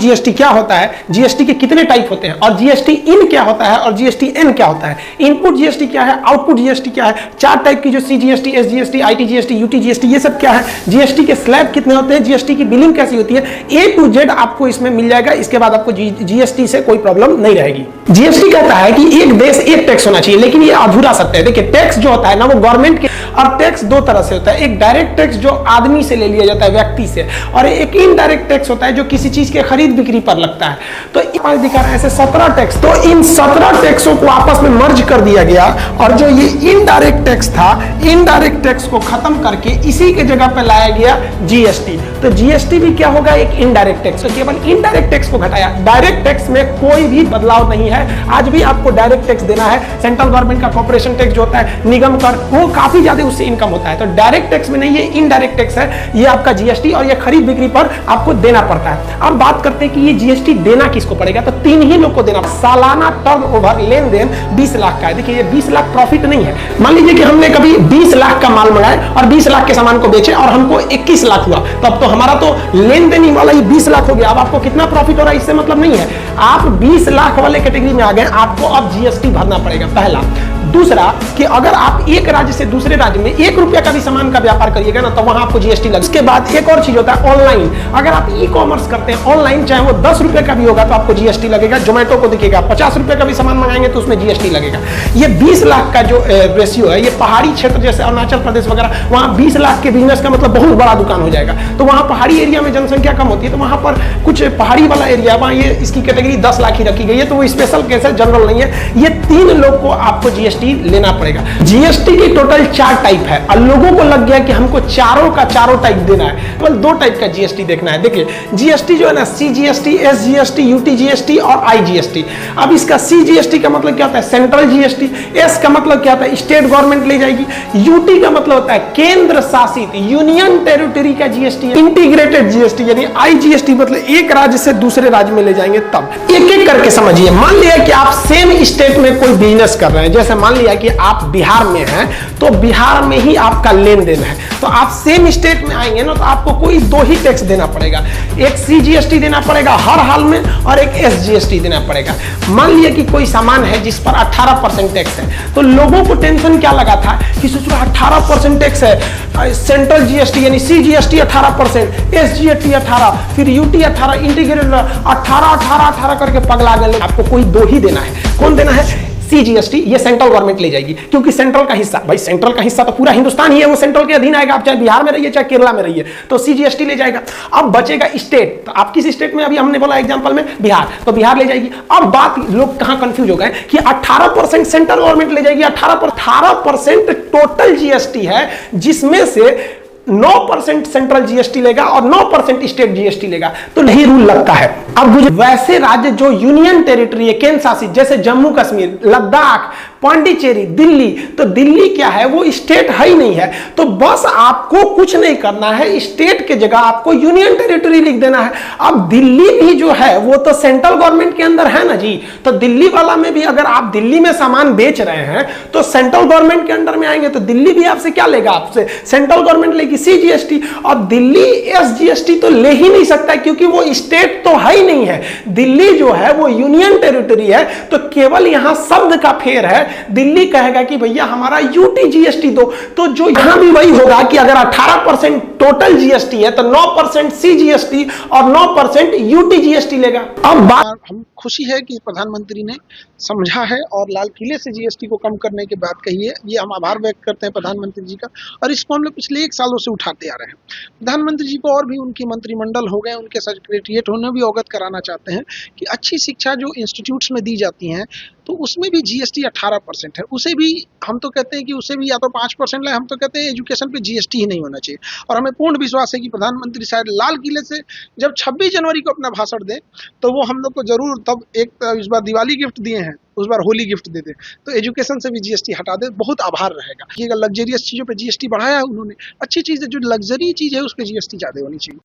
GST क्या होता है, जीएसटी के कितने टाइप होते हैं, और जीएसटी इन क्या होता है और जीएसटी एन क्या होता है, इनपुट जीएसटी क्या है, आउटपुट जीएसटी क्या है, 4 टाइप की जो CGST, SGST, IT GST, UT GST, ये सब क्या है, जीएसटी के स्लैब कितने होते हैं, जीएसटी की बिलिंग कैसी होती है, ए टू जेड आपको इसमें मिल जाएगा। इसके बाद आपको जीएसटी से कोई प्रॉब्लम नहीं रहेगी। जीएसटी कहता है कि एक देश एक टैक्स होना चाहिए, लेकिन ये अधूरा सत्य है। देखिए टैक्स जो होता है ना वो गवर्नमेंट के, और टैक्स दो तरह से होता है, एक डायरेक्ट टैक्स जो आदमी से ले लिया जाता है, व्यक्ति से, और एक इनडायरेक्ट टैक्स होता है जो किसी चीज के खरीद बिक्री पर लगता है। तो यहाँ दिखा रहा है ऐसे 17 टैक्स, तो इन 17 टैक्सों को आपस में मर्ज कर दिया गया, और जो ये इनडायरेक्ट टैक्स था, इनडायरेक्ट टैक्स को खत्म करके इसी के जगह पे लाया गया जीएसटी। तो जीएसटी भी क्या होगा, एक इनडायरेक्ट टैक्स। तो केवल इनडायरेक्ट टैक्स को घटाया, डायरेक्ट टैक्स में कोई भी बदलाव नहीं है। आज भी आपको डायरेक्ट टैक्स देना है, सेंट्रल गवर्नमेंट का कॉर्पोरेशन टैक्स जो होता है, निगम कर, वो काफी ज्यादा उससे इनकम होता है। तो डायरेक्ट टैक्स में नहीं, ये इनडायरेक्ट टैक्स है, ये आपका जीएसटी, और ये खरीद बिक्री पर आपको देना पड़ता है। अब बात करते हैं कि ये जीएसटी देना किसको पड़ेगा, तो 3 ही लोग को देना। सालाना टर्नओवर, लेन देन 20 लाख का है। देखिए ये 20 लाख प्रॉफिट नहीं है। मान लीजिए कि हमने कभी 20 लाख का माल मंगाया और 20 लाख के सामान को बेचे और हमको 21 लाख हुआ, तो अब तो हमारा तो लेन देन ही वाला ही 20 लाख हो गया। अब आपको कितना प्रॉफिट हो रहा है इससे मतलब नहीं है। आप 20 लाख वाले कैटेगरी में आ गए, आपको अब जीएसटी भरना पड़ेगा, पहला। दूसरा कि अगर आप एक राज्य से दूसरे राज्य में 1 रुपया का भी सामान का व्यापार करिएगा ना, तो वहां आपको जीएसटी लगेगा। इसके बाद एक और चीज होता है ऑनलाइन। अगर आप ई कॉमर्स करते हैं ऑनलाइन, चाहे वो 10 रुपए का भी होगा तो आपको जीएसटी लगेगा। जोमेटो को दिखेगा 50 रुपए का भी सामान मंगाएंगे तो उसमें जीएसटी लगेगा। ये 20 लाख का जो रेशियो है, ये पहाड़ी क्षेत्र जैसे अरुणाचल प्रदेश वगैरह, वहां 20 लाख के बिजनेस का मतलब बहुत बड़ा दुकान हो जाएगा। तो वहां पहाड़ी एरिया में जनसंख्या कम होती है, तो वहां पर कुछ पहाड़ी वाला एरिया, वहां ये इसकी कैटेगरी 10 लाख ही रखी गई है, तो वो स्पेशल केस है, जनरल नहीं है। ये 3 लोग को आपको जीएसटी लेना पड़ेगा। जीएसटी की टोटल 4 टाइप है, और लोगों को लग गया कि हमको चारों का चारों टाइप देना है, केवल 2 टाइप का जीएसटी देखना है। देखिए जीएसटी जो है ना, सीजीएसटी, एसजीएसटी, यूटी जीएसटी और आईजीएसटी। अब इसका सीजीएसटी का मतलब क्या होता है, सेंट्रल जीएसटी। एस का मतलब क्या होता है, स्टेट गवर्नमेंट ले जाएगी। यूटी का मतलब होता है केंद्र शासित, यूनियन टेरिटरी का जीएसटी। इंटीग्रेटेड जीएसटी यानी आईजीएसटी मतलब एक राज्य से दूसरे राज्य में ले जाएंगे। तब एक एक करके समझिए। मान लिया कि आप सेम स्टेट में कोई बिजनेस कर रहे हैं, जैसे मान लिया कि आप बिहार में हैं, तो बिहार में ही आपका लेन देन है, तो आप सेम स्टेट में आएंगे ना, तो आपको कोई 2 ही टैक्स देना पड़ेगा। एक सीजीएसटी देना पड़ेगा हर हाल में, और एक एसजीएसटी देना पड़ेगा। मान लिया कि कोई सामान है जिस पर 18% टैक्स है, तो लोगों को टेंशन क्या लगा था कि सोचो 18% टैक्स है, सेंट्रल जीएसटी यानी सीजीएसटी 18%, एसजीएसटी 18, फिर यूटी 18, इंटीग्रेटेड 18 करके पगला गए। आपको कोई 2 ही देना है। कौन देना है, सीजीएसटी। ये सेंट्रल गवर्नमेंट ले जाएगी, क्योंकि सेंट्रल का हिस्सा, भाई सेंट्रल का हिस्सा तो पूरा हिंदुस्तान ही है, वो सेंट्रल के अधीन आएगा। आप चाहे बिहार में रहिए चाहे केरला में रहिए, तो सीजीएसटी ले जाएगा। अब बचेगा स्टेट, तो आप किस स्टेट में, अभी हमने बोला एग्जांपल में बिहार, तो बिहार ले जाएगी। अब बात लोग कहां कंफ्यूज हो गए कि 18% सेंट्रल गवर्नमेंट ले जाएगी, 18% टोटल जीएसटी है, जिसमें से 9% सेंट्रल जीएसटी लेगा और 9% स्टेट जीएसटी लेगा। तो नहीं रूल लगता है। अब वैसे राज्य जो यूनियन टेरिटरी है, केंद्र शासित, जैसे जम्मू कश्मीर, लद्दाख, पांडिचेरी, दिल्ली, तो दिल्ली क्या है, वो स्टेट है ही नहीं है। तो बस आपको कुछ नहीं करना है, स्टेट के जगह आपको यूनियन टेरिटरी लिख देना है। अब दिल्ली भी जो है वो तो सेंट्रल गवर्नमेंट के अंदर है ना जी, तो दिल्ली वाला में भी अगर आप दिल्ली में सामान बेच रहे हैं तो सेंट्रल गवर्नमेंट के अंडर में आएंगे, तो दिल्ली भी आपसे क्या लेगा, आपसे सेंट्रल गवर्नमेंट लेगी सीजीएसटी। और दिल्ली एसजीएसटी तो ले ही नहीं सकता, क्योंकि वो स्टेट तो है ही नहीं है। दिल्ली जो है वो यूनियन टेरिटरी है, तो केवल यहां शब्द का फेर है। दिल्ली कहेगा कि भैया हमारा यूटी जीएसटी दो, तो जो यहां भी वही होगा कि अगर 18% टोटल जीएसटी है तो 9% सीजीएसटी और 9% यूटी जीएसटी लेगा। अब बात, हम खुशी है कि प्रधानमंत्री ने समझा है और लाल किले से जीएसटी को कम करने की बात कही है। ये हम आभार व्यक्त करते हैं प्रधानमंत्री जी का, और इसको हम लोग पिछले 1 सालों से उठाते आ रहे हैं। प्रधानमंत्री जी को और भी उनकी मंत्रिमंडल हो गए, उनके सेक्रेटरिएट होने भी अवगत कराना चाहते हैं कि अच्छी शिक्षा जो इंस्टीट्यूट्स में दी जाती हैं, तो उसमें भी जीएसटी 18% है। उसे भी हम तो कहते हैं कि उसे भी या तो 5% लाए, हम तो कहते हैं एजुकेशन पे जीएसटी ही नहीं होना चाहिए। और हमें पूर्ण विश्वास है कि प्रधानमंत्री शायद लाल किले से जब 26 जनवरी को अपना भाषण दें, तो वो हम लोग को जरूर, तब एक इस बार दिवाली गिफ्ट दिए हैं, उस बार होली गिफ्ट दे दे, तो एजुकेशन से भी जीएसटी हटा दे, बहुत आभार रहेगा। ये लग्जरियस चीजों पे जीएसटी बढ़ाया है उन्होंने, अच्छी चीज है। जो लग्जरी चीज है उस पर जीएसटी ज्यादा होनी चाहिए।